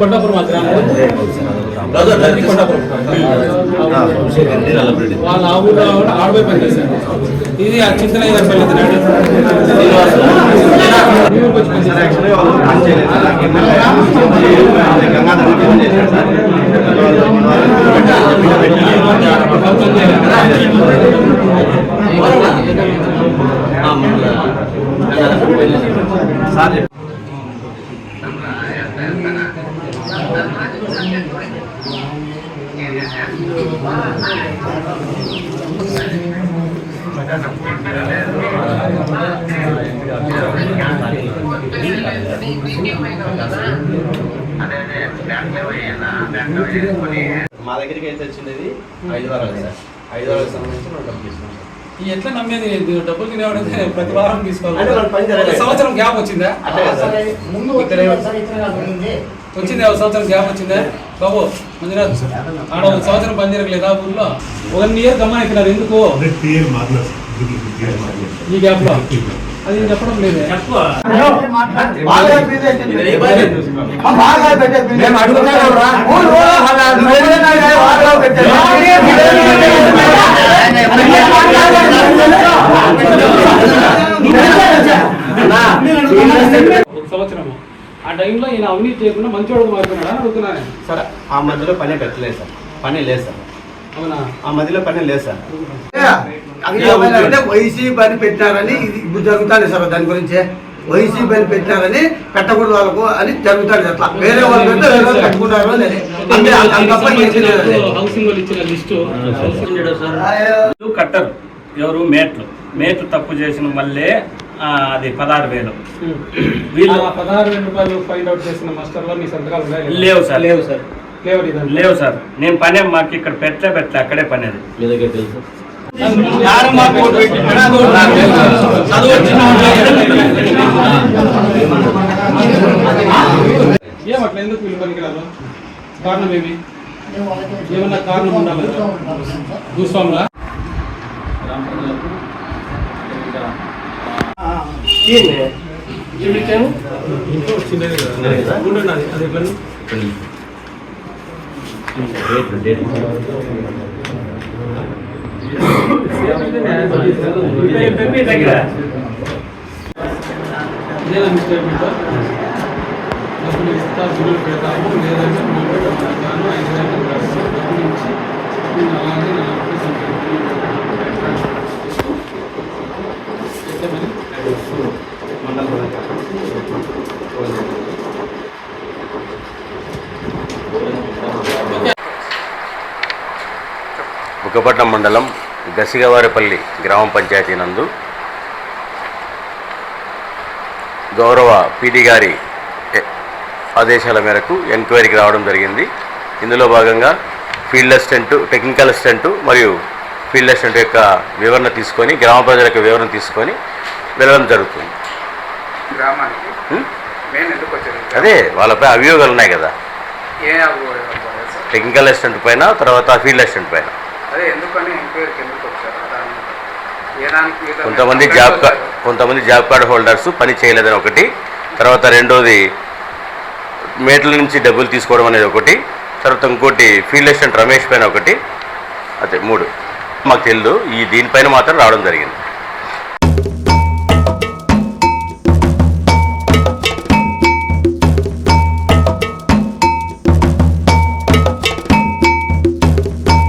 కొండాపురం వాళ్ళ ఆ ఊళ్ళో ఆడబోయి పని చేశారు. ఇది ఆ చింతలయ్య గారి పల్లె మా దగ్గరికి అయితే వచ్చింది 5 వారాలు సార్. 5 వారాలకు సంబంధించి మనం డబ్బులు తీసుకున్నాం సార్. ఎట్లా నమ్మేది? డబ్బులు తినేవాడంటే ప్రతి వారం తీసుకోవాలి. సంవత్సరం గ్యాప్ వచ్చిందా? వచ్చిందా? ఒక సంవత్సరం గ్యాప్ వచ్చిందా బాబు మంజునాథ్? ఆడ ఒక సంవత్సరం పని జరగలేదా ఊళ్ళో? 1 ఇయర్ గమనం అయిపోయినారు. ఎందుకు ఈ గ్యాప్ లో? అది చెప్పడం లేదే. ఒక సంవత్సరం ఆ టైంలో ఈయన అవినీతి చేయకుండా మంచివాడు మారిపోయినాడా అడుగుతున్నాను సార్. ఆ మధ్యలో పని పెట్టలేదు సార్. పని లేదు సార్. అవునా? ఆ మధ్యలో పని లేదు సార్. వైసీ పని పెట్టారని ఇప్పుడు జరుగుతుంది సార్. దాని గురించి వైసీ పని పెట్టారని పెట్టకూడదు వాళ్ళకు అని జరుగుతుంది. అట్లా వేరే వాళ్ళు పెట్టుకుంటారు. కట్టరు ఎవరు మేట్లు తప్పు చేసిన మళ్ళీ అది 16,000. వీళ్ళు 16,000 రూపాయలు ఫైండ్ అవుట్ చేసిన మాస్టర్లో మీ సంతకాలు లేవు సార్. లేవు సార్. నేను పనే మాకు ఇక్కడ పెట్టలే అక్కడే పని. అది మీ దగ్గర తెలుసు. ఏమట్లా ఎందుకు వీళ్ళు పనికిరాదు? కారణం ఏమి? ఏమన్నా కారణం ఉండాలి? భూస్వాములా? ఇంట్లో వచ్చిందే అది ఎట్లా? డబ్బులు ఇస్తా బిల్లులు పెడతాము లేదంటే డబ్బులు 5,000 డబ్బులు ఇచ్చి అలాగే బుక్కపట్నం మండలం గసిగవారిపల్లి గ్రామ పంచాయతీ నందు గౌరవ పీడీ గారి ఆదేశాల మేరకు ఎంక్వైరీకి రావడం జరిగింది. ఇందులో భాగంగా ఫీల్డ్ అసిస్టెంట్, టెక్నికల్ అసిస్టెంట్ మరియు ఫీల్డ్ అసిస్టెంట్ యొక్క వివరణ తీసుకొని గ్రామ ప్రజల యొక్క వివరణ తీసుకొని వెళ్ళడం జరుగుతుంది. అదే వాళ్ళపై అభియోగాలు ఉన్నాయి కదా, టెక్నికల్ అసిస్టెంట్ పైన, తర్వాత ఫీల్డ్ అసిస్టెంట్ పైన. కొంతమంది జాబ్ కార్డ్ హోల్డర్స్ పని చేయలేదని ఒకటి, తర్వాత రెండోది మేట్ల నుంచి డబ్బులు తీసుకోవడం అనేది ఒకటి, తర్వాత ఇంకోటి ఫీల్డ్ అసిస్టెంట్ రమేష్ పైన ఒకటి, అదే 3 మాకు తెలియదు. దీనిపైన మాత్రం రావడం జరిగింది.